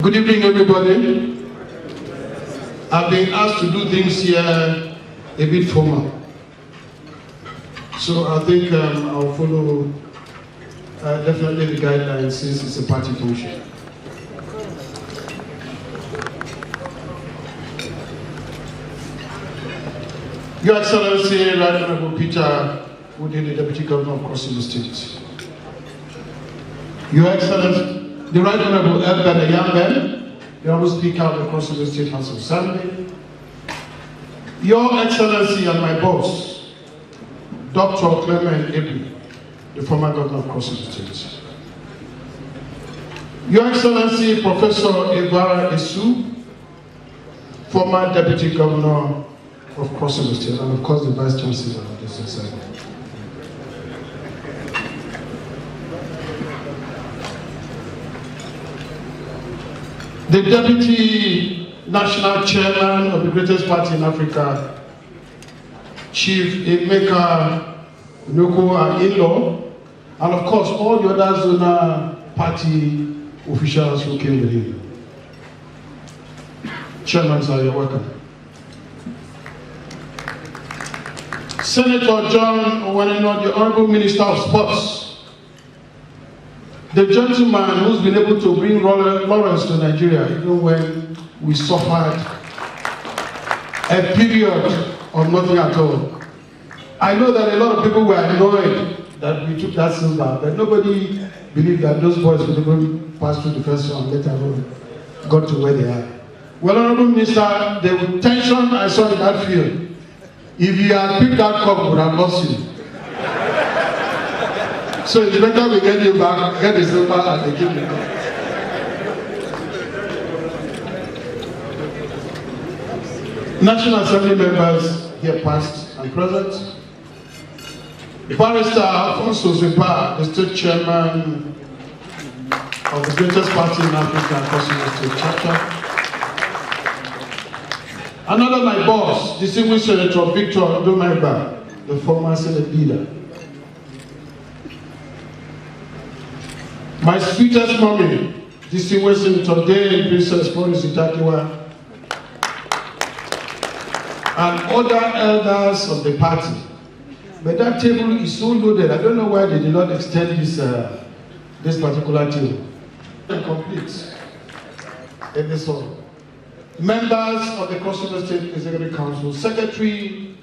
Good evening, everybody. I've been asked to do things here a bit formal. So I think I'll follow definitely the guidelines since it's a party function. Your Excellency, Right Honorable Peter, who did the Deputy Governor of Cross River State. Your Excellency, the Right Honorable Edet, the young man, the Honorable Speaker of the Cross River State House of Assembly, Your Excellency and my boss, Dr. Clement Ebi, the former Governor of Cross River State. Your Excellency, Professor Evara Esu, former Deputy Governor of Cross River State, and of course the Vice Chancellor of this Assembly. The Deputy National Chairman of the greatest party in Africa, Chief Emeka Noko in-law, and of course all the other zonal party officials who came with him. Chairman, sir, you're welcome. Senator John Owaneno, the Honorable Minister of Sports, the gentleman who's been able to bring Lawrence to Nigeria, even when we suffered a period of nothing at all. I know that a lot of people were annoyed that we took that silver, but nobody believed that those boys would even pass through the first round, let alone got to where they are. Well, Honorable Minister, the tension I saw in that field, if you had picked that cup, we would have lost you. So it's better we get you back, get the silver and they give you back. National Assembly members here past and present. Barrister Alfonso Zipa, the State Chairman of the greatest party in Africa, Cross River State Chapter. Another my boss, distinguished Senator Victor Domaiba, the former Senate leader. My sweetest mommy, distinguished Senator Dane Princess Florence Itakiwa, and other elders of the party. But that table is so loaded, I don't know why they did not extend this particular table. Complete. In this hall. Members of the Cross River State Executive Council, Secretary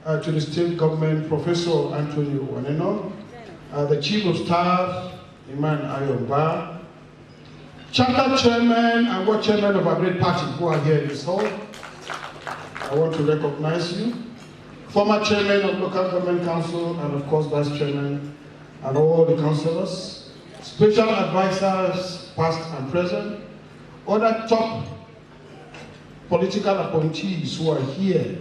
to the State Government, Professor Antonio Owaneno, the Chief of Staff, Iman Ayomba, Chapter Chairman and Board Chairman of our great party who are here in this hall. I want to recognize you. Former Chairman of Local Government Council and of course Vice Chairman and all the councillors, special advisors past and present, other top political appointees who are here,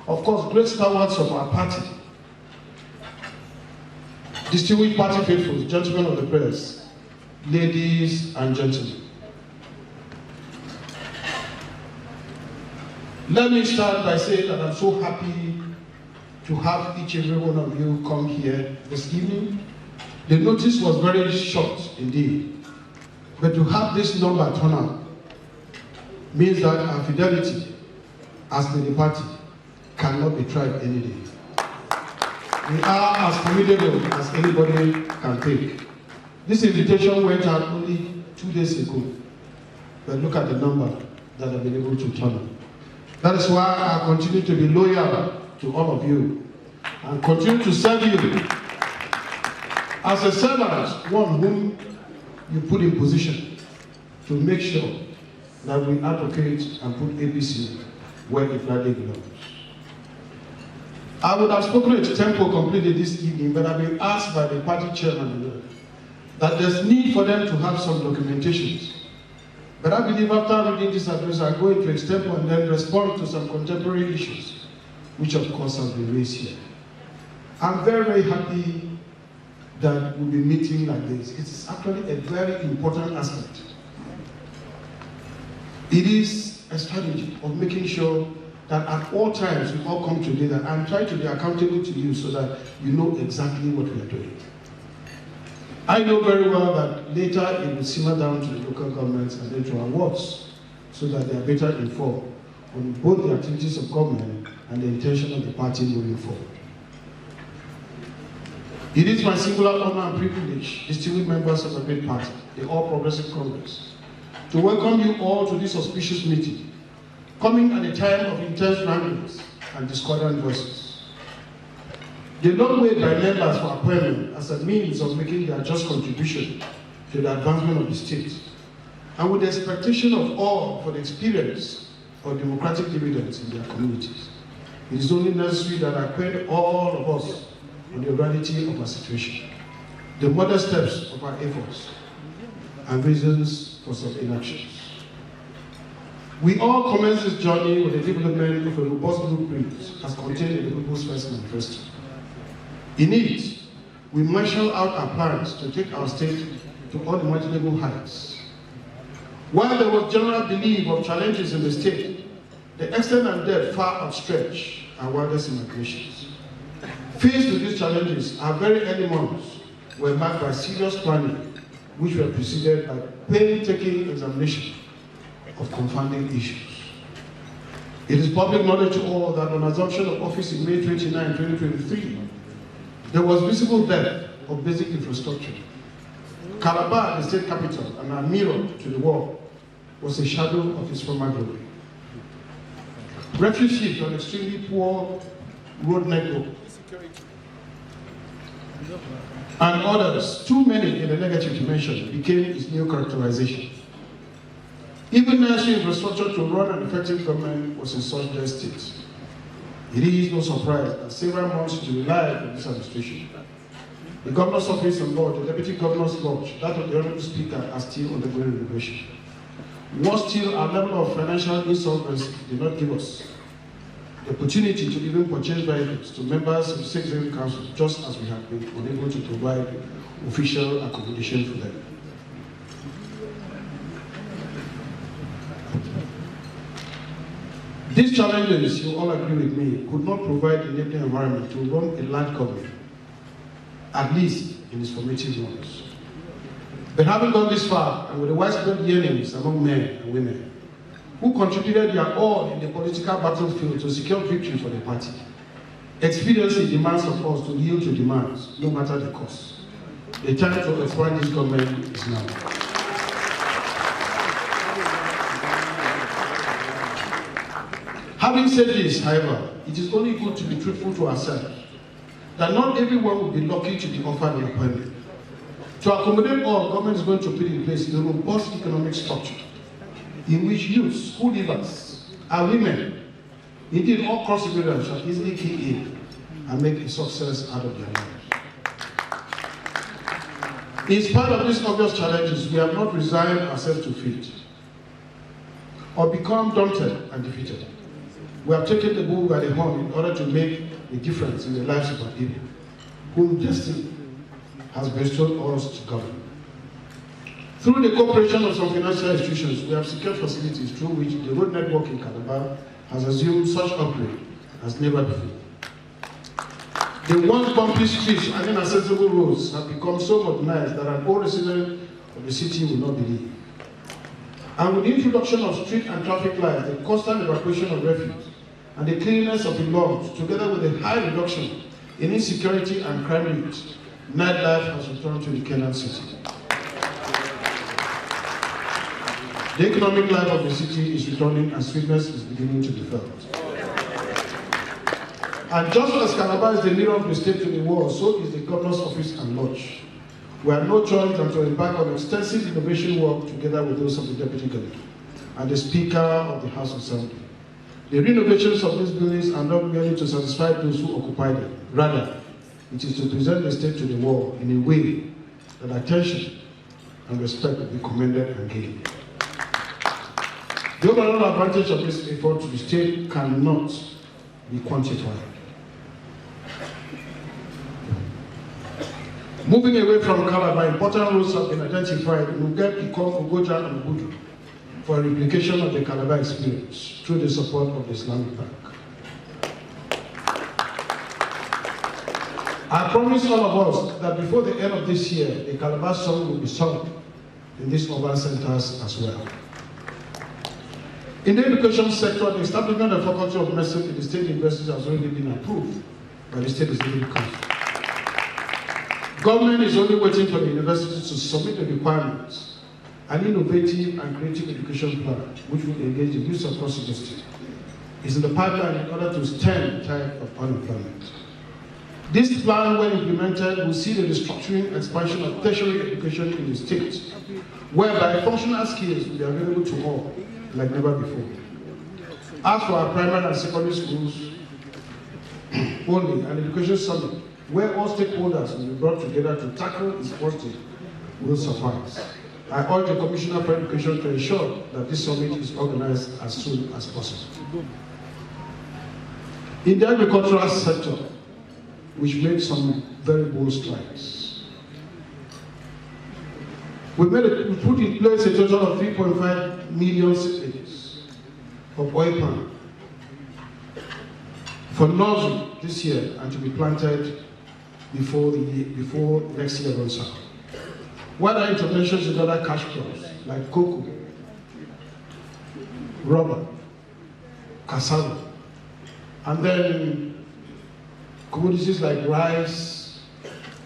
of course great stalwarts of our party, distinguished party faithfuls, gentlemen of the press, ladies and gentlemen. Let me start by saying that I'm so happy to have each and every one of you come here this evening. The notice was very short indeed, but to have this number turn out means that our fidelity as the party cannot be tried any day. We are as formidable as anybody can take. This invitation went out only 2 days ago, but look at the number that I've been able to turn up. That is why I continue to be loyal to all of you and continue to serve you as a servant, one whom you put in position to make sure that we advocate and put APC where it rightly belongs. I would have spoken at tempo completely this evening, but I've been asked by the party chairman that there's need for them to have some documentations. But I believe after reading this address, I'm going to extempo and then respond to some contemporary issues, which of course has been raised here. I'm very, very happy that we'll be meeting like this. It's actually a very important aspect. It is a strategy of making sure that at all times we all come together and try to be accountable to you so that you know exactly what we are doing. I know very well that later it will simmer down to the local governments and then to our wards, so that they are better informed on both the activities of government and the intention of the party moving forward. It is my singular honor and privilege, distinguished members of the great party, the All Progressive Congress, to welcome you all to this auspicious meeting, coming at a time of intense wranglings and discordant voices. The long wait by members for appointment as a means of making their just contribution to the advancement of the state, and with the expectation of all for the experience of democratic dividends in their communities. It is only necessary that I acquaint all of us on the reality of our situation, the modest steps of our efforts, and reasons for some inactions. We all commence this journey with the development of a robust blueprint as contained in the People's First Manifesto. In it, we marshal out our plans to take our state to unimaginable heights. While there was general belief of challenges in the state, the extent and depth far outstretch our wildest imaginations. Faced with these challenges, our very early months were marked by serious planning, which were preceded by painstaking examination of confounding issues. It is public knowledge to all that on assumption of office in May 29, 2023, there was visible depth of basic infrastructure. Calabar, the state capital, and our mirror to the world, was a shadow of its former glory. Refugees from extremely poor road network and others, too many in the negative to mention, became its new characterization. Even necessary infrastructure to run an effective government was in such dire state. It is no surprise that several months to rely on this administration. The governor's office and board, the deputy governor's lodge, that of the honorable speaker are still undergoing renovation. Worse still, our level of financial insolvency did not give us the opportunity to even purchase vehicles to members of the State Executive Council, just as we have been unable to provide official accommodation for them. These challenges, you all agree with me, could not provide the enabling environment to run a large government, at least in its formative months. But having gone this far, and with the widespread yearnings among men and women, who contributed their all in the political battlefield to secure victory for the party, expediency demands of us to yield to demands, no matter the cost. The time to expand this government is now. Having said this, however, it is only good to be truthful to ourselves that not everyone will be lucky to be offered an appointment. To accommodate all, government is going to put in place a robust economic structure in which youth, school leavers, and women, indeed all cross-civilians, shall easily key in and make a success out of their lives. In spite of these obvious challenges, we have not resigned ourselves to fate or become daunted and defeated. We have taken the bull by the horn in order to make a difference in the lives of our people, whom destiny has bestowed us to govern. Through the cooperation of some financial institutions, we have secured facilities through which the road network in Calabar has assumed such upgrade as never before. The once bumpy streets and inaccessible roads have become so modernized that an old resident of the city will not believe. And with the introduction of street and traffic lights, the constant evacuation of refuse, and the cleanliness of the laws, together with a high reduction in insecurity and crime rates, nightlife has returned to the Kenyan city. The economic life of the city is returning and sweetness is beginning to be felt. And just as Calabar is the mirror of the state to the world, so is the governor's office and lodge. We have no choice than to embark on extensive innovation work together with those of the deputy governor and the speaker of the House Assembly. The renovations of these buildings are not merely to satisfy those who occupy them. Rather, it is to present the state to the world in a way that attention and respect will be commended and gained. The overall advantage of this effort to the state cannot be quantified. Moving away from Calabar, important roads have been identified in Uget, Ikon, Ugoja, and Budu for a replication of the Calabar experience through the support of the Islamic Bank. I promise all of us that before the end of this year, the Calabash song will be sung in these urban centers as well. In the education sector, the establishment of the Faculty of Medicine in the state universities has already been approved by the State Executive Council. Government is only waiting for the universities to submit the requirements, an innovative and creative education plan, which will engage the youth across the state, is in the pipeline in order to stem the tide of unemployment. This plan, when implemented, will see the restructuring and expansion of tertiary education in the state, whereby functional skills will be available to all, like never before. As for our primary and secondary schools only, an education summit, where all stakeholders will be brought together to tackle its positive, will suffice. I urge the Commissioner for Education to ensure that this summit is organized as soon as possible. In the agricultural sector, which made some very bold strides, we put in place a total of 3.5 million acres of oil palm for nursery this year and to be planted before next year runs out. What are interventions in other cash crops like cocoa, rubber, cassava, and then commodities like rice,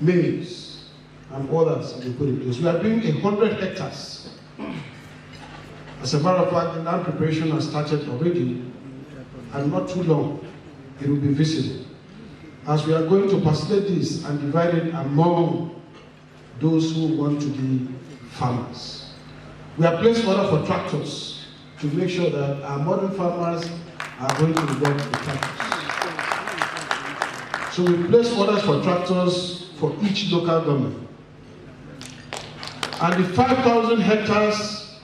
maize, and others we put in place. We are doing 100 hectares. As a matter of fact, the land preparation has started already, and not too long, it will be visible. As we are going to facilitate this and divide it among those who want to be farmers. We have placed order for tractors to make sure that our modern farmers are going to work with tractors. So we place orders for tractors for each local government. And the 5,000 hectares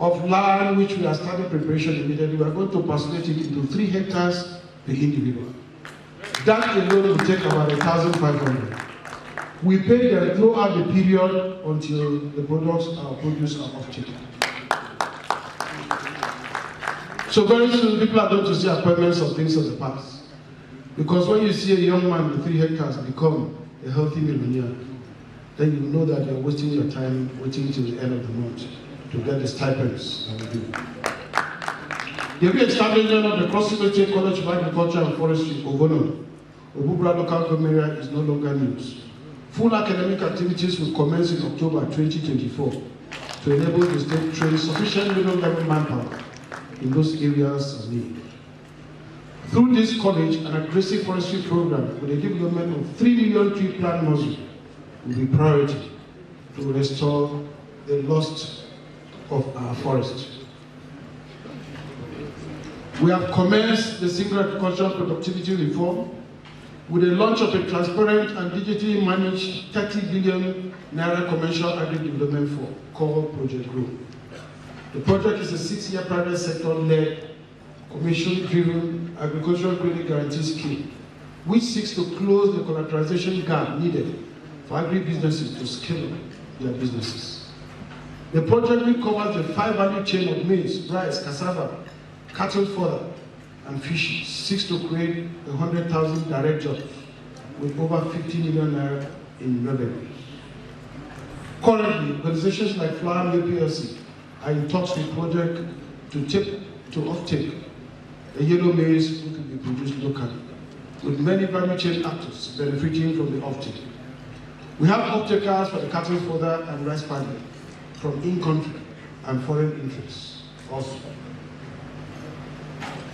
of land which we are starting preparation immediately, we are going to facilitate it into 3 hectares per individual. That alone will take about 1,500. We pay them throughout the period until the products are produced and off-taken. So very soon people are going to see appointments of things of the past. Because when you see a young man with 3 hectares become a healthy millionaire, then you know that you're wasting your time waiting till the end of the month to get the stipends that we do. The re-establishment of the Cross-River State College of Agriculture and Forestry, Ogono, Obubra local government area is no longer news. Full academic activities will commence in October 2024 to enable the state to train sufficient middle-level manpower in those areas of need. Through this college, an aggressive forestry program with the development of 3 million tree plant nursery will be priority to restore the loss of our forest. We have commenced the single agricultural productivity reform with the launch of a transparent and digitally managed 30 billion naira commercial agri-development fund called Project Grow. The project is a 6-year private sector-led, commercially-driven agricultural credit guarantee scheme, which seeks to close the collateralization gap needed for agri-businesses to scale their businesses. The project will cover the 5-value chain of maize, rice, cassava, cattle fodder, and fish, seeks to create 100,000 direct jobs with over 50 million naira in revenue. Currently, organizations like Flower MEE PLC are in talks with project to offtake a yellow maize which will be produced locally, with many value chain actors benefiting from the offtake. We have off-takers for the cattle fodder and rice paddy from in-country and foreign interests also.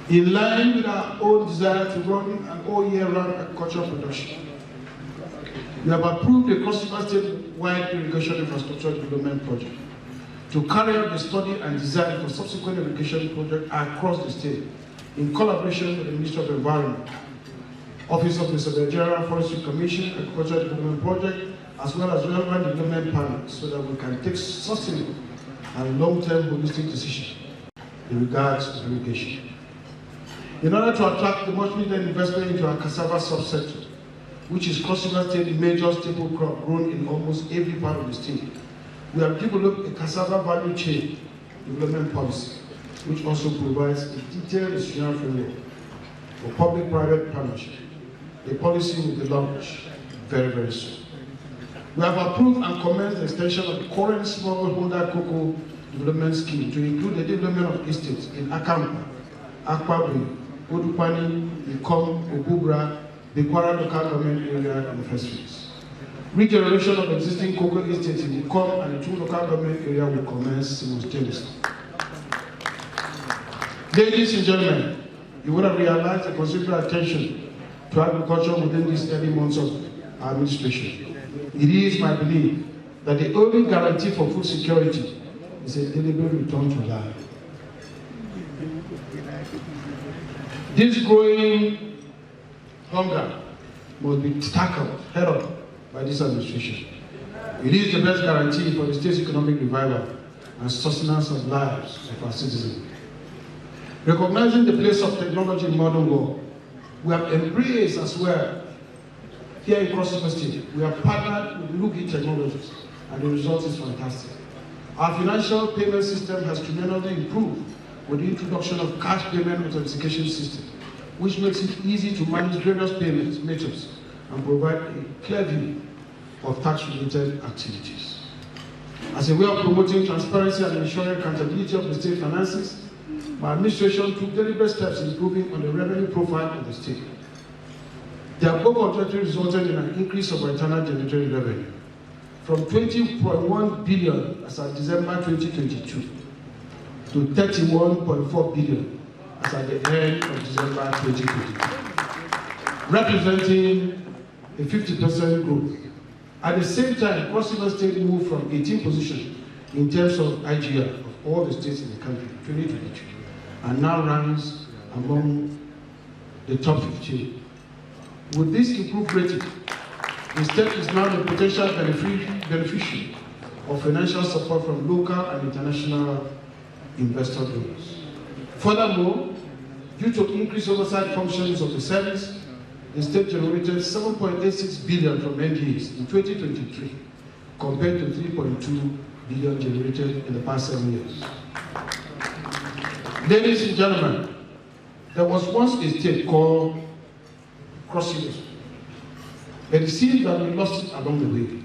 In line with our own desire to run an all-year-round agricultural production, we have approved the Cross-River State-wide irrigation infrastructure development project to carry out the study and design for subsequent irrigation projects across the state in collaboration with the Ministry of Environment, Office of the Secretary General Forestry Commission, Agricultural Development Project, as well as relevant development partners, so that we can take sustainable and long-term holistic decisions in regards to irrigation. In order to attract the much needed investment into our cassava subsector, which is Cross-River State's major staple crop grown in almost every part of the state, we have developed a cassava value chain development policy, which also provides a detailed institutional framework for public-private partnership. The policy will be launched very, very soon. We have approved and commenced the extension of the current smallholder cocoa development scheme to include the development of estates in Akampa, Akwabu, Odupani, Ikom, Obubra, the Kwara local government area in the first phase. Regeneration of existing cocoa estates in Ikom and the 2 local government area will commence simultaneously. Ladies and gentlemen, you would have realized the considerable attention to agriculture within these early months of our administration. It is my belief that the only guarantee for food security is a deliberate return to life. This growing hunger must be tackled head on by this administration. It is the best guarantee for the state's economic revival and sustenance of lives of our citizens. Recognizing the place of technology in modern world, we have embraced as well. Here in Cross River State, we have partnered with Lugi Technologies, and the result is fantastic. Our financial payment system has tremendously improved with the introduction of cash payment authentication system, which makes it easy to manage various payment methods and provide a clear view of tax-related activities. As a way of promoting transparency and ensuring accountability of the state finances, my administration took deliberate steps in improving on the revenue profile of the state. The above objectives resulted in an increase of our internal generated revenue from 20.1 billion as at December 2022 to 31.4 billion as at the end of December 2022, representing a 50% growth. At the same time, Cross River State moved from 18th position in terms of IGR of all the states in the country in 2022, and now ranks among the top 15. With this improved rating, the state is now the potential beneficiary of financial support from local and international investor donors. Furthermore, due to increased oversight functions of the service, the state generated 7.86 billion from NGOs in 2023, compared to 3.2 billion generated in the past 7 years. Ladies and gentlemen, there was once a state called Cross River, but it seems that we lost it along the way.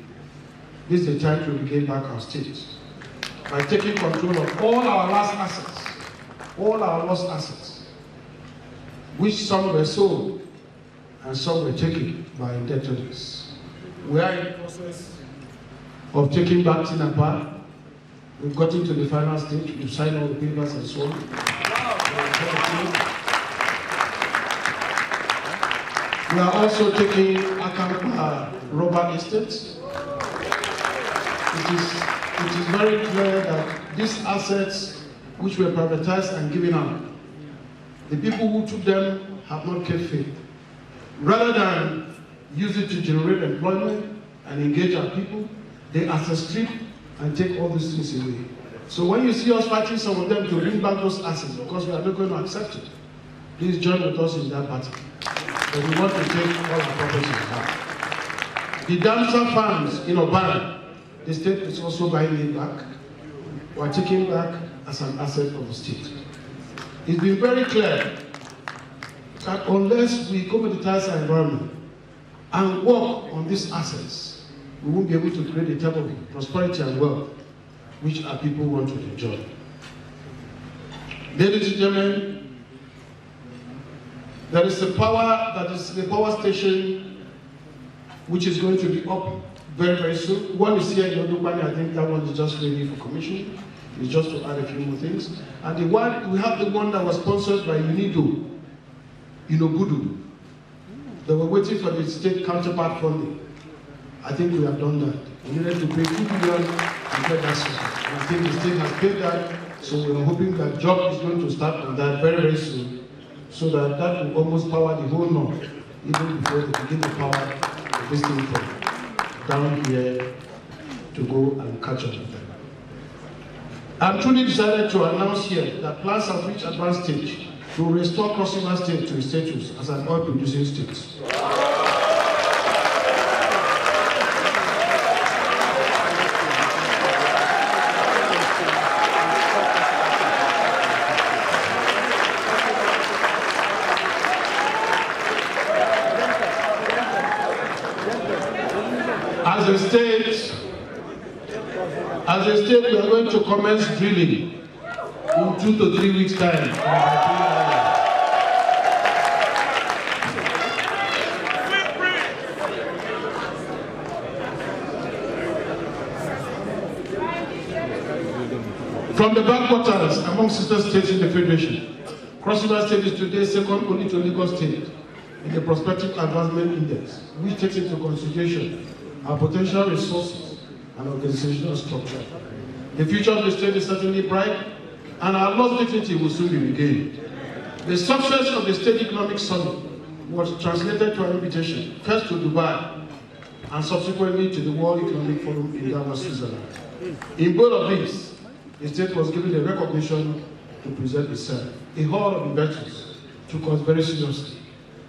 This is the time to regain back our state by taking control of all our lost assets, which some were sold and some were taken by indebtedness. We are in the process of taking back Tinapa. We've gotten to the final stage. We've signed all the papers and so on. We are also taking Akampa Rubber Estate. It is very clear that these assets which were privatized and given out, the people who took them have not kept faith. Rather than use it to generate employment and engage our people, they asset strip and take all these things away. So when you see us fighting some of them to bring back those assets, because we are not going to accept it, please join with us in that battle. But we want to take all our properties back. The Damsa farms in Oban, the state is also buying it back. We are taking back as an asset of the state. It's been very clear that unless we commoditize our environment and work on these assets, we won't be able to create a type of prosperity and wealth which our people want to enjoy. Ladies and gentlemen, there is the power station which is going to be up very, very soon. One is here in Odupani. I think that one is just ready for commissioning. It's just to add a few more things. And the one, we have the one that was sponsored by UNIDO in Obudu. They were waiting for the state counterpart funding. I think we have done that. We needed to pay 2 billion to get that system. I think the state has paid that, so we're hoping that job is going to start on that very, very soon, so that that will almost power the whole north, even before they begin to power the this thing from down here to go and catch up with them. I'm truly decided to announce here that plans have reached advanced stage to restore Cross River State to its status as an oil-producing state. a state, we are going to commence drilling in 2 to 3 weeks' time. From the backwaters among sister states in the Federation, Cross River State is today second only to Lagos State in the Prospective Advancement Index, which takes into consideration our potential resources and organizational structure. The future of the state is certainly bright, and our lost dignity will soon be regained. The success of the State Economic Summit was translated to an invitation, first to Dubai, and subsequently to the World Economic Forum in Davos, Switzerland. In both of these, the state was given the recognition to present itself. A hall of investors took us very seriously,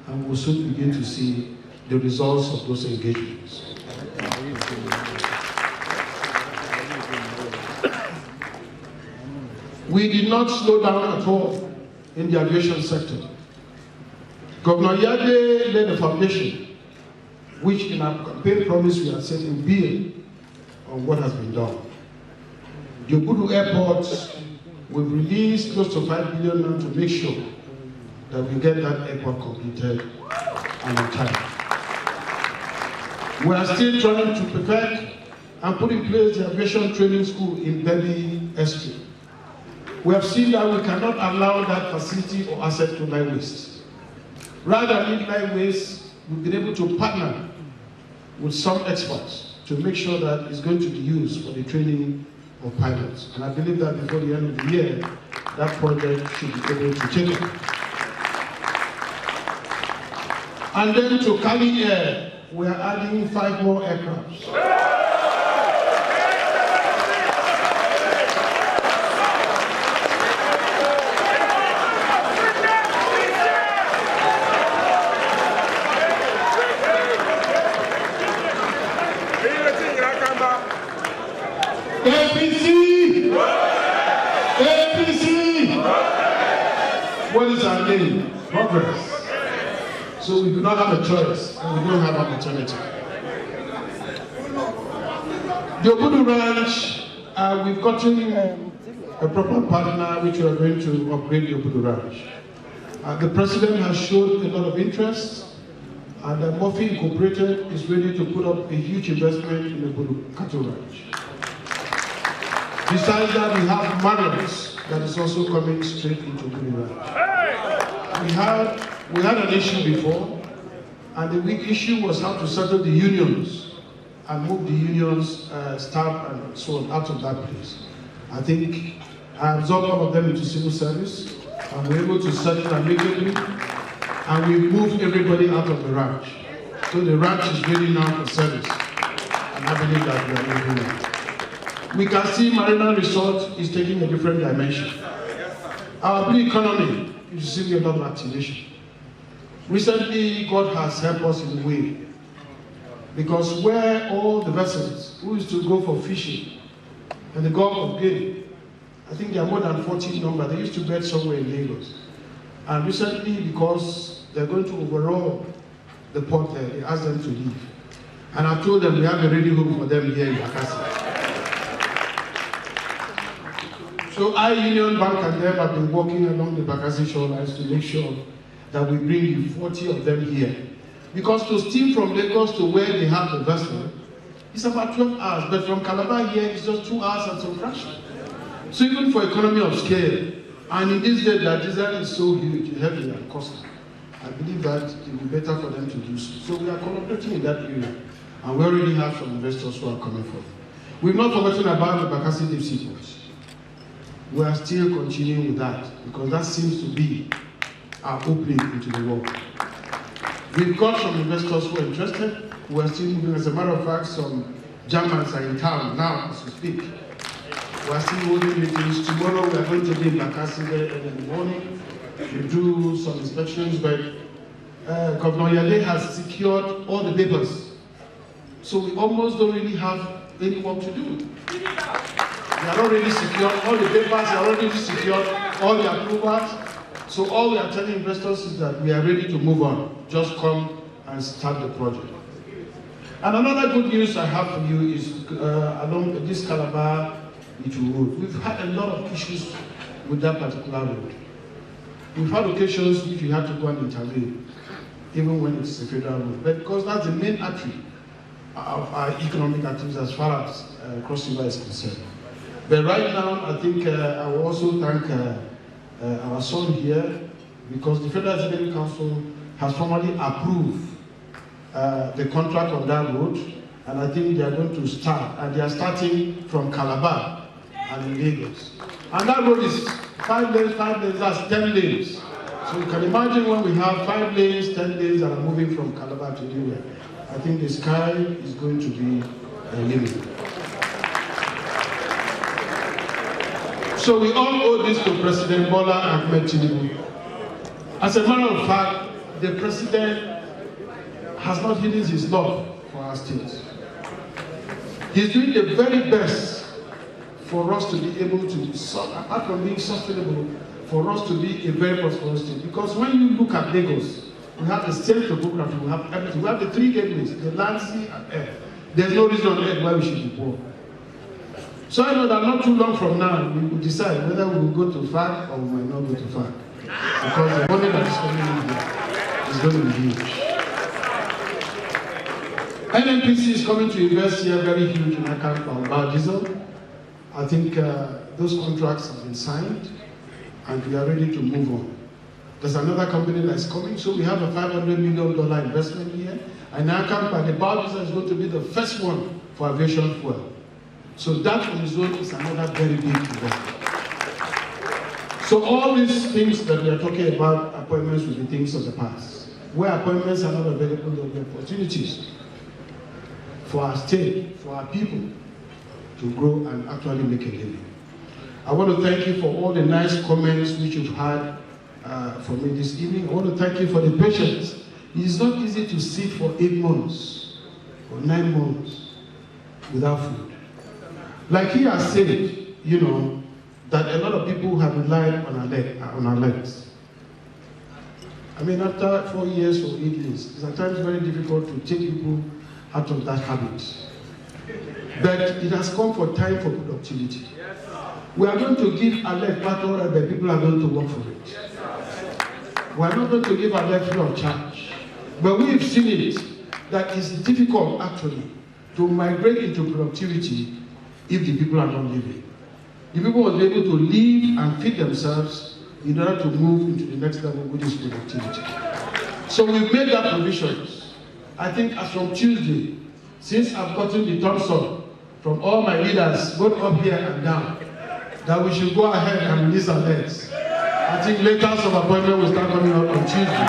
and we will soon begin to see the results of those engagements. We did not slow down at all in the aviation sector. Governor Yade laid a foundation, which in our campaign promise we are set in build on what has been done. The Obudu Airport will release close to 5 billion now to make sure that we get that airport completed and on time. We are still trying to perfect and put in place the aviation training school in Bassey, Estate. We have seen that we cannot allow that facility or asset to lie waste. Rather than it lie waste, we've been able to partner with some experts to make sure that it's going to be used for the training of pilots. And I believe that before the end of the year, that project should be able to take it. And then to Cali Air, we are adding 5 more aircrafts. APC! APC! What is our name? Progress. So we do not have a choice, and we don't have an alternative. The Obudu Ranch, we've gotten a proper partner which we are going to upgrade the Obudu Ranch. The president has showed a lot of interest, and Murphy Incorporated is ready to put up a huge investment in the Obudu Cattle Ranch. Besides that, we have Marriott that is also coming straight into Obudu Ranch. We had an issue before, and the big issue was how to settle the unions and move the unions staff and so on out of that place. I think I absorbed all of them into civil service, and we're able to settle amicably, and we moved everybody out of the ranch. So the ranch is ready now for service, and I believe that we are moving on. We can see Marina Resort is taking a different dimension. Our blue economy is seeing a lot of activation. Recently, God has helped us in a way, because where all the vessels who used to go for fishing in the Gulf of Guinea, I think there are more than 40 number, they used to bed somewhere in Lagos. And recently, because they're going to overhaul the port there, they asked them to leave. And I told them we have a ready home for them here in Bassey. So I, Union Bank, and them have been working along the Bassey shorelines to make sure that we bring 40 of them here. Because to steam from Lagos to where they have the vessel, it's about 12 hours, but from Calabar here, it's just 2 hours and some fraction. So even for economy of scale, and in this day that diesel is so huge, heavy and costly, I believe that it will be better for them to do so. So we are collaborating in that area, and we already have some investors who are coming forward. We've not forgotten about the Bassey deep sea port. We are still continuing with that, because that seems to be our opening into the world. We've got some investors who are interested. We are still moving. As a matter of fact, some Germans are in town now as we speak. We are still holding meetings. Tomorrow we are going to be in Bassey in the morning to do some inspections, but Governor Yade has secured all the papers. So we almost don't really have any work to do. They are already secured, all the papers are already secured, all the approvals. So all we are telling investors is that we are ready to move on. Just come and start the project. And another good news I have for you is along this Calabar-Itu road. We've had a lot of issues with that particular road. We've had occasions which we had to go and intervene, even when it's a federal road. But because that's the main artery of our economic activities as far as Cross River is concerned. But right now, I think I will also thank our son here, because the Federal Executive Council has formally approved the contract on that road, and I think they are going to start, and they are starting from Calabar and in Lagos. And that road is 5 lanes, that's 10 lanes. So you can imagine when we have 5 lanes, 10 lanes that are moving from Calabar to anywhere. I think the sky is going to be a limit. So we all owe this to President Bola Ahmed Tinubu. As a matter of fact, the President has not hidden his love for our state. He's doing the very best for us to be able to, apart from being sustainable, for us to be a very prosperous state. Because when you look at Lagos, we have the same topography, we have everything. We have the 3 gateways, the land, sea, and air. There's no reason on earth why we should be poor. So I know that not too long from now, we will decide whether we will go to FAC or we might not go to FAC. Because the money that is coming in here is going to be huge. NNPC is coming to invest here very huge in account of biodiesel. I think those contracts have been signed and we are ready to move on. There's another company that is coming, so we have a $500 million investment here. And NACAM, the biodiesel is going to be the first one for aviation fuel. So that on its own is another very big investment. So all these things that we are talking about, appointments will be things of the past. Where appointments are not available, there will be opportunities for our state, for our people to grow and actually make a living. I want to thank you for all the nice comments which you've had for me this evening. I want to thank you for the patience. It is not easy to sit for 8 months or 9 months without food. Like he has said, you know, that a lot of people have relied on our legs. I mean, after 4 years or 8 years, it's at times very difficult to take people out of that habit. But it has come for time for productivity. We are going to give our leg battle and the people are going to work for it. We are not going to give our leg free of charge. But we've seen it, that it's difficult actually to migrate into productivity if the people are not living. The people must be able to live and feed themselves in order to move into the next level, which is productivity. So we've made that provisions. I think as from Tuesday, since I've gotten the thumbs up from all my leaders, both up here and down, that we should go ahead and release our legs. I think letters of appointment will start coming out on Tuesday.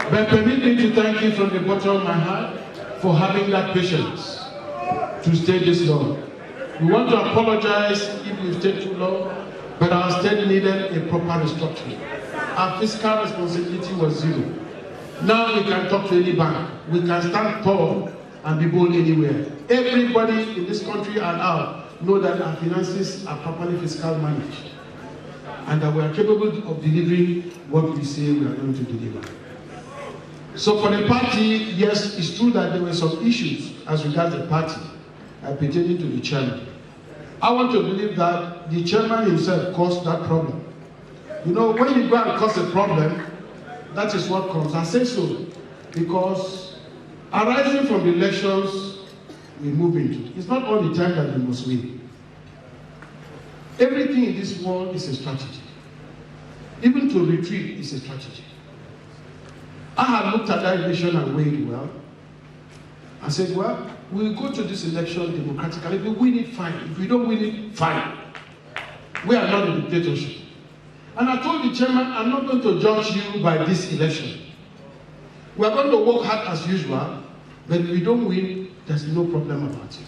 But permit me to thank you from the bottom of my heart for having that patience to stay this long. We want to apologize if we've stayed too long, but our state needed a proper restructuring. Our fiscal responsibility was 0. Now we can talk to any bank. We can stand tall and be bold anywhere. Everybody in this country and out know that our finances are properly fiscal managed and that we are capable of delivering what we say we are going to deliver. So for the party, yes, it's true that there were some issues as regards the party pertaining to the chairman. I want to believe that the chairman himself caused that problem. You know, when you go and cause a problem, that is what comes. I say so because arising from the elections we move into, it's not all the time that we must win. Everything in this world is a strategy. Even to retreat is a strategy. I had looked at that election and weighed well. I said, well, we'll go to this election democratically. If we win it, fine. If we don't win it, fine. We are not a dictatorship. And I told the chairman, I'm not going to judge you by this election. We are going to work hard as usual, but if we don't win, there's no problem about it.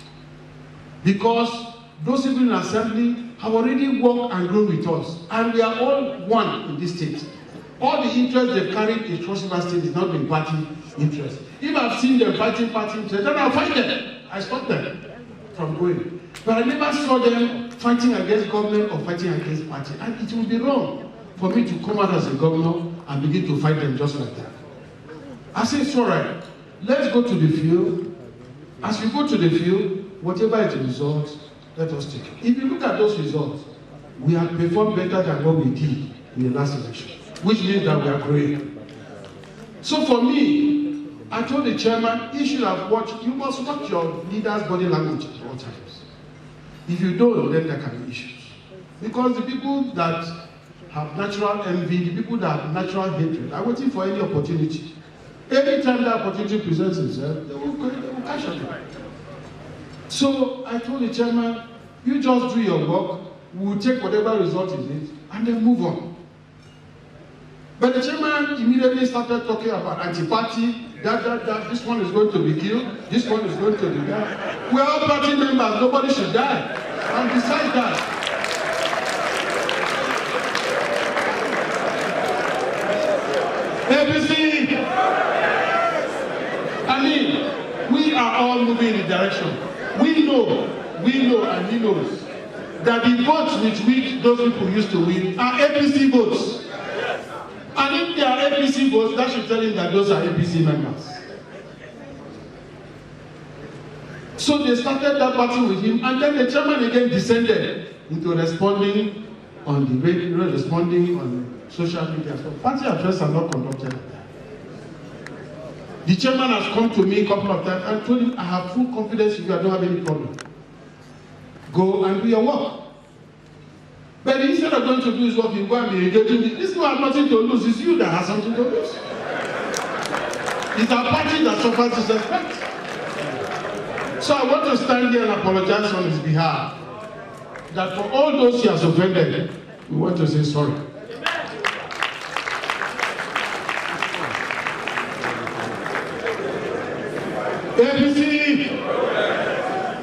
Because those people in assembly have already worked and grown with us, and we are all one in this state. All the interest they've carried in Cross River State is not been party interest. If I've seen them fighting party interest, then I'll fight them. I stop them from going. But I never saw them fighting against government or fighting against party. And it will be wrong for me to come out as a governor and begin to fight them just like that. I say, it's all right. Let's go to the field. As we go to the field, whatever is the result, let us take it. If you look at those results, we have performed better than what we did in the last election, which means that we are growing. So for me, I told the chairman, he should have watched, you must watch your leader's body language at all times. If you don't, then there can be issues. Because the people that have natural envy, the people that have natural hatred, are waiting for any opportunity. Every time that opportunity presents itself, they will cash at it. So I told the chairman, you just do your work, we'll take whatever result it is, and then move on. But the chairman immediately started talking about anti-party, that, this one is going to be killed, this one is going to be died. We're all party members, nobody should die. And besides that, APC, I mean, we are all moving in the direction. We know, and he knows, that the votes with which those people used to win are APC votes. And if they are APC votes, that should tell him that those are APC members. So they started that battle with him, and then the chairman again descended into responding on the radio, responding on social media. So party affairs are not conducted like that. The chairman has come to me a couple of times and told him, I have full confidence in you, I don't have any problem. Go and do your work. But instead of going to do his work, you go and be engaging. This people have nothing to lose. It's you that has something to lose. It's our party that suffers disrespect. So I want to stand here and apologize on his behalf. That for all those he has offended, we want to say sorry. APC,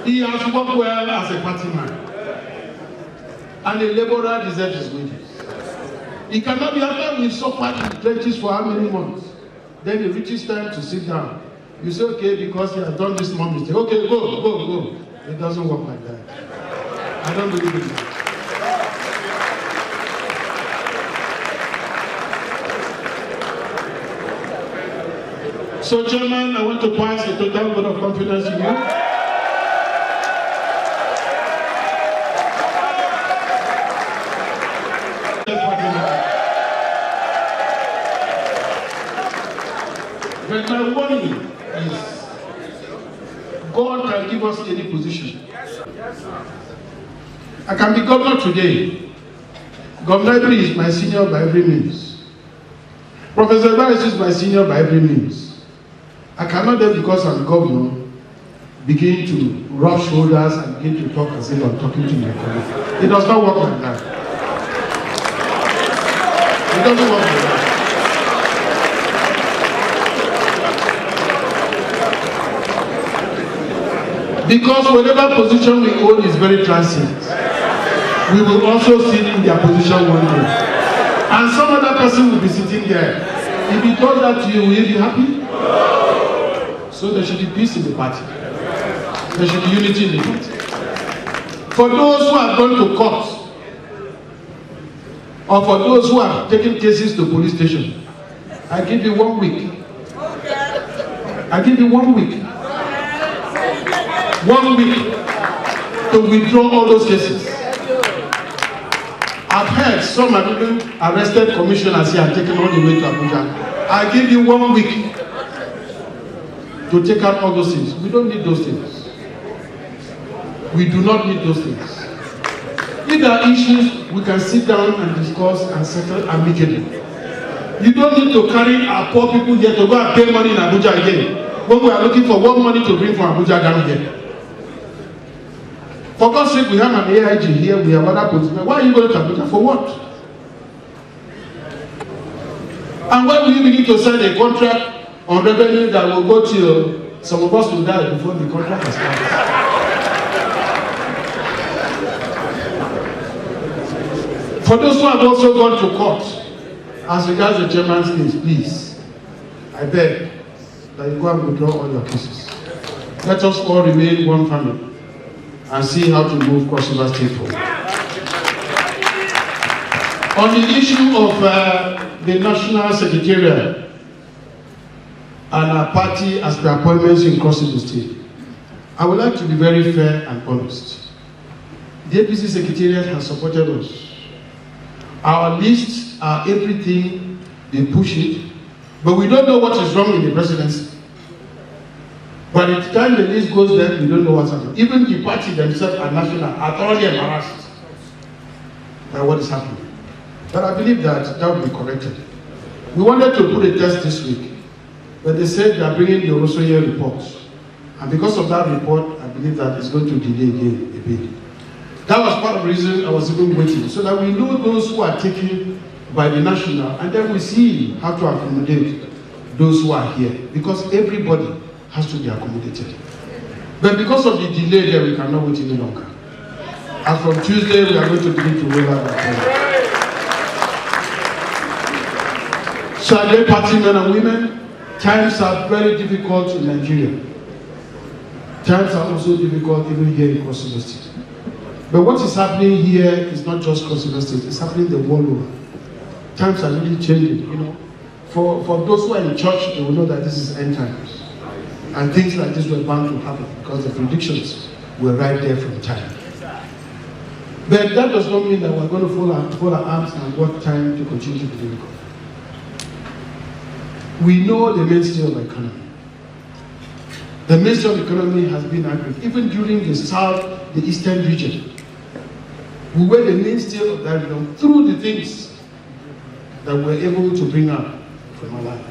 he has worked well as a party man. And a laborer deserves his wages. He cannot be after we've suffered in the trenches for how many months. Then it reaches time to sit down. You say, okay, because he has done this small mistake. Okay, go. It doesn't work like that. I don't believe in that. So, Chairman, I want to pass a total vote of confidence in you. But my warning is, God can give us any position. I can be governor today. Governor Edet is my senior by every means. Professor Bassey is my senior by every means. I cannot then, because I'm governor, begin to rub shoulders and begin to talk as if I'm talking to my colleague. It does not work like that. It doesn't work like that. Because whatever position we hold is very transient. We will also sit in their position one day. And some other person will be sitting there. If he does that to you, will you be happy? So there should be peace in the party. There should be unity in the party. For those who have gone to court, or for those who have taken cases to police station, I give you 1 week. I give you 1 week. 1 week to withdraw all those cases. I've heard some have even arrested commissioners here and taken all the way to Abuja. I give you 1 week to take out all those things. We don't need those things. We do not need those things. If there are issues, we can sit down and discuss and settle amicably. You don't need to carry our poor people here to go and pay money in Abuja again, when we are looking for what money to bring from Abuja down here. For God's sake, we have an AIG here, we have other policemen. Why are you going to Abuja? For what? And when will you begin to sign a contract on revenue that will go to some of us will die before the contract has started? For those who have also gone to court, as regards the chairman's case, please, I beg that you go and withdraw all your cases. Let us all remain one family. and see how to move Cross River State forward. On the issue of the National Secretariat and our party as per appointments in Cross River State, I would like to be very fair and honest. The APC Secretariat has supported us. Our lists are everything, they push it, but we don't know what is wrong in the presidency. By the time the list goes there, we don't know what's happening. Even the party themselves are national, are thoroughly embarrassed by what is happening. But I believe that will be corrected. We wanted to put a test this week, but they said they are bringing the Orosoye report. And because of that report, I believe that it's going to delay again a bit. That was part of the reason I was even waiting, so that we know those who are taken by the national, and then we see how to accommodate those who are here, because everybody has to be accommodated. But because of the delay there, we cannot wait any longer. And from Tuesday, we are going to begin to roll out our program. So, dear party men and women, times are very difficult in Nigeria. Times are also difficult even here in Cross River State. But what is happening here is not just Cross River State, it's happening the world over. Times are really changing, you know. For those who are in church, they will know that this is end times. And things like this were bound to happen because the predictions were right there from time. But that does not mean that we're going to fold our arms and work time to continue to be difficult. We know the mainstay of the economy. The mainstay of the economy has been accurate. Even during the south, the eastern region, we were the mainstay of that region through the things that we were able to bring up from our life.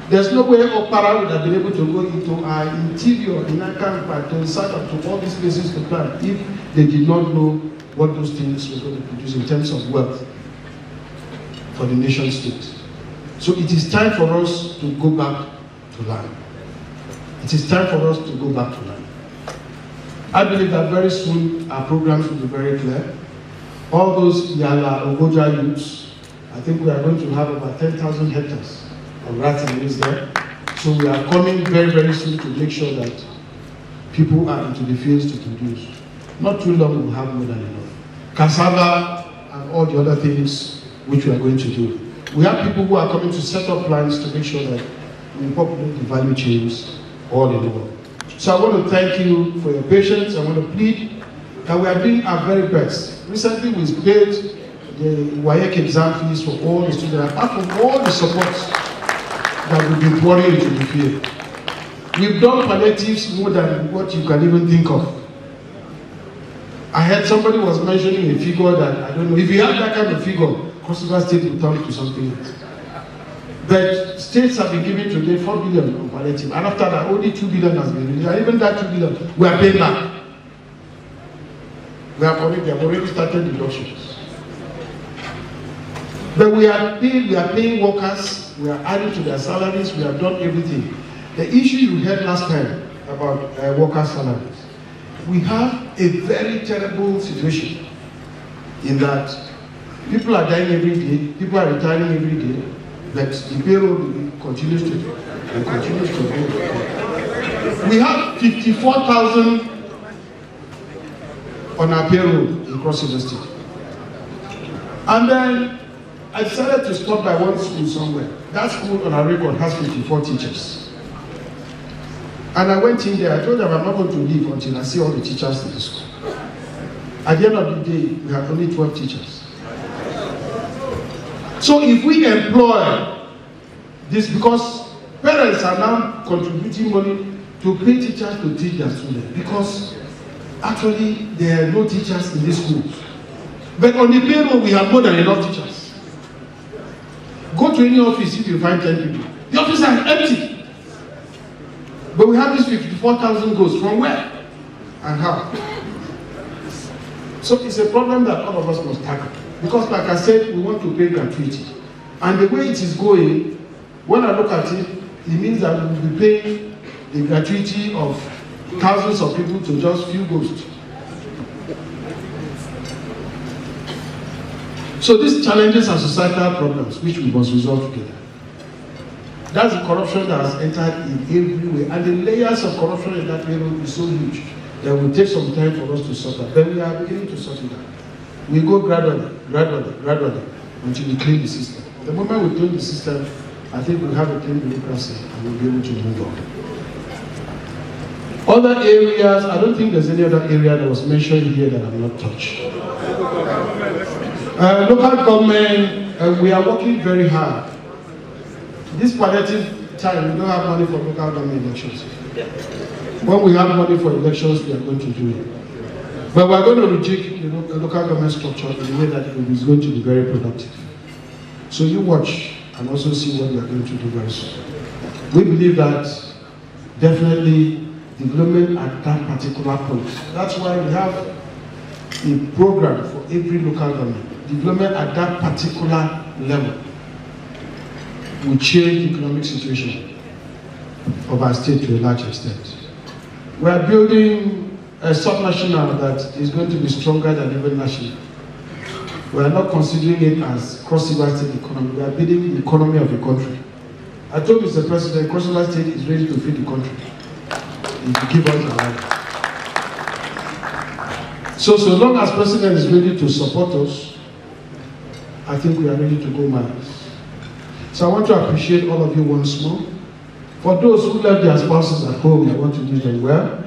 There's no way Opera would have been able to go into our interior, in Akampa, to Saka, to all these places to plant if they did not know what those things were going to produce in terms of wealth for the nation state. So it is time for us to go back to land. It is time for us to go back to land. I believe that very soon our programs will be very clear. All those Yala Ogoja youths, I think we are going to have about 10,000 hectares of rice and maize there. So we are coming very, very soon to make sure that people are into the fields to produce. Not too long, we'll have more than enough. Cassava and all the other things which we are going to do. We have people who are coming to set up plans to make sure that we populate the value chains all in the world. So I want to thank you for your patience. I want to plead that we are doing our very best. Recently, we paid the WAEC exam fees for all the students, apart from all the supports that we've been pouring into the field. We've done palliatives more than what you can even think of. I heard somebody was mentioning a figure that, I don't know, if you have that kind of figure, Cross River State will turn to something else. But states have been given today 4 billion on palliative, and after that, only 2 billion has been released. And even that 2 billion, we are paying back. They have already started deductions. But we are paying workers, we are adding to their salaries, we have done everything. The issue you heard last time about workers' salaries, we have a very terrible situation in that people are dying every day, people are retiring every day, but the payroll continues to grow. We have 54,000 on our payroll in Cross River State. And then I decided to stop by one school somewhere. That school on our record has 54 teachers. And I went in there, I told them I'm not going to leave until I see all the teachers in the school. At the end of the day, we have only 12 teachers. So if we employ this, because parents are now contributing money to pay teachers to teach their students, because actually there are no teachers in these schools. But on the payroll, we have more than enough teachers. Go to any office if you find 10 people. The offices are empty. But we have these 54,000 goals. From where? And how? So it's a problem that all of us must tackle. Because like I said, we want to pay gratuity. And the way it is going, when I look at it, it means that we will be paying the gratuity of thousands of people to just few ghosts. So these challenges are societal problems which we must resolve together. That's the corruption that has entered in every way. And the layers of corruption in that area is so huge That will take some time for us to sort out. Then we are beginning to sort it out. We go gradually, until we clean the system. The moment we clean the system, I think we'll have a clean democracy and we'll be able to move on. Other areas, I don't think there's any other area that was mentioned here that I've not touched. Local government, we are working very hard. This palliative time, we don't have money for local government elections. When we have money for elections, we are going to do it. But we are going to reject the local government structure in a way that it is going to be very productive. So you watch and also see what we are going to do very soon. We believe that definitely development at that particular point. That's why we have a program for every local government. Development at that particular level will change the economic situation of our state to a large extent. We are building a subnational that is going to be stronger than even national. We are not considering it as cross-river state economy. We are building the economy of the country. I told Mr. President, cross-river state is ready to feed the country. If you give us a life. So long as President is ready to support us, I think we are ready to go mad. So I want to appreciate all of you once more. For those who left their spouses at home, I want to wish them well.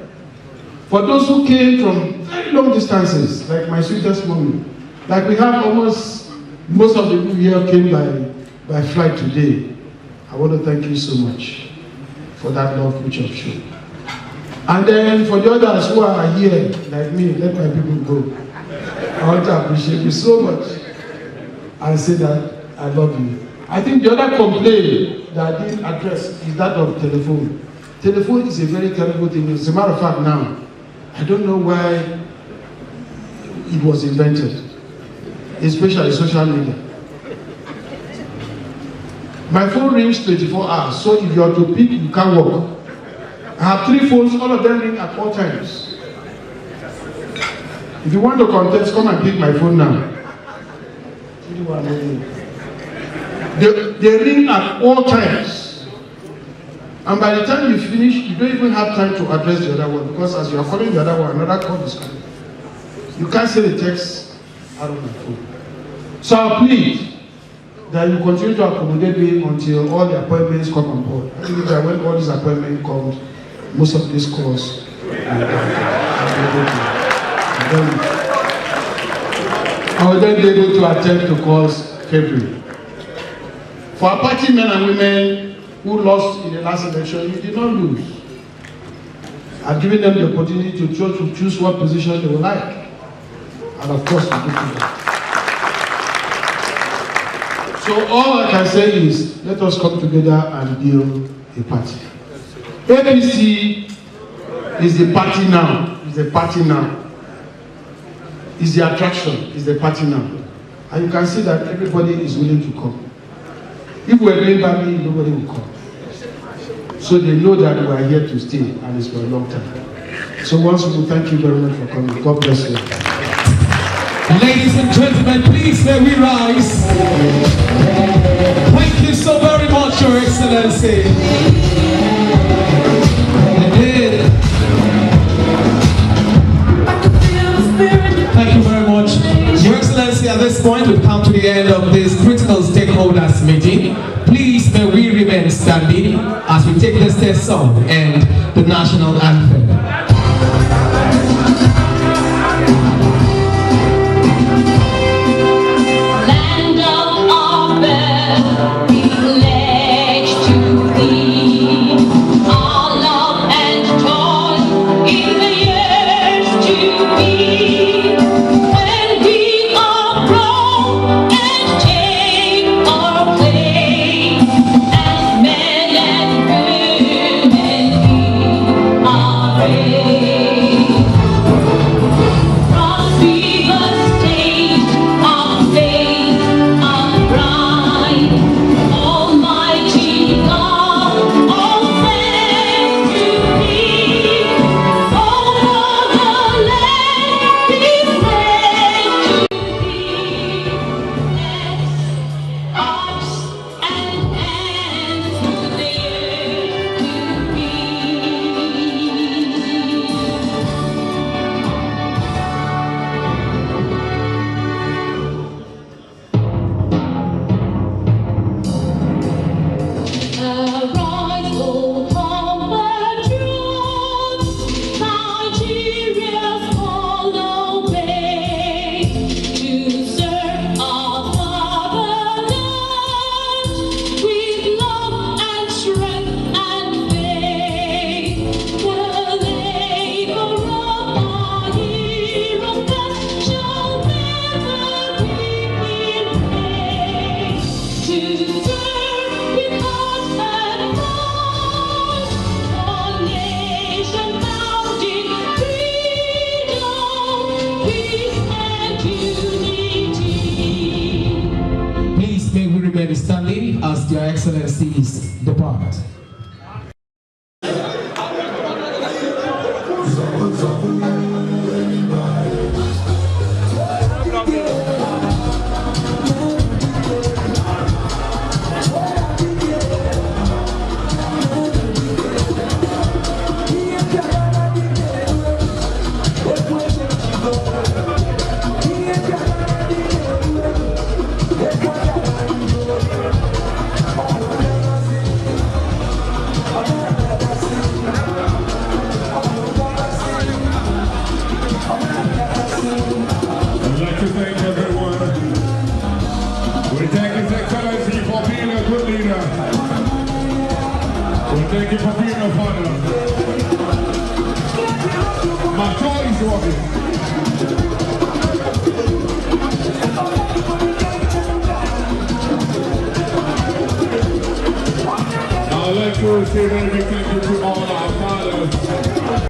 For those who came from very long distances, like my sweetest mommy, like we have almost, most of the people here came by flight today. I want to thank you so much for that love which you have shown. And then for the others who are here, like me, let my people go. I want to appreciate you so much and say that I love you. I think the other complaint that I didn't address is that of telephone. Telephone is a very terrible thing. As a matter of fact now, I don't know why it was invented, especially social media. My phone rings 24 hours, so if you are to pick, you can't walk. I have 3 phones, all of them ring at all times. If you want to contest, come and pick my phone now. They ring at all times. And by the time you finish, you don't even have time to address the other one, because as you are calling the other one, another call is coming. You can't see the text out of my phone. So I plead that you continue to accommodate me until all the appointments come on board. I believe that when all these appointments come, most of these calls I will then be able to attend to calls carefully. For our party men and women who lost in the last election, you did not lose. I've given them the opportunity to choose what position they would like. And of course, we do that. So all I can say is, let us come together and build a party. APC is the party now. Is the party now. Is the attraction. Is the party now. And you can see that everybody is willing to come. If we're doing badly, nobody will come. So they know that we are here to stay, and it's for a long time. So once again, thank you very much for coming. God bless you. Ladies and gentlemen, please may we rise. Thank you so very much, Your Excellency. Thank you very much. Your Excellency, at this point, we've come to the end of this critical stakeholders meeting. Please may we remain standing as we take the state song and the national anthem. Amen. please depart. I'd like to thank everyone. We thank His Excellency for being a good leader. We thank you for being a father. My toy is walking. Now let's go say that we thank you to all our fathers.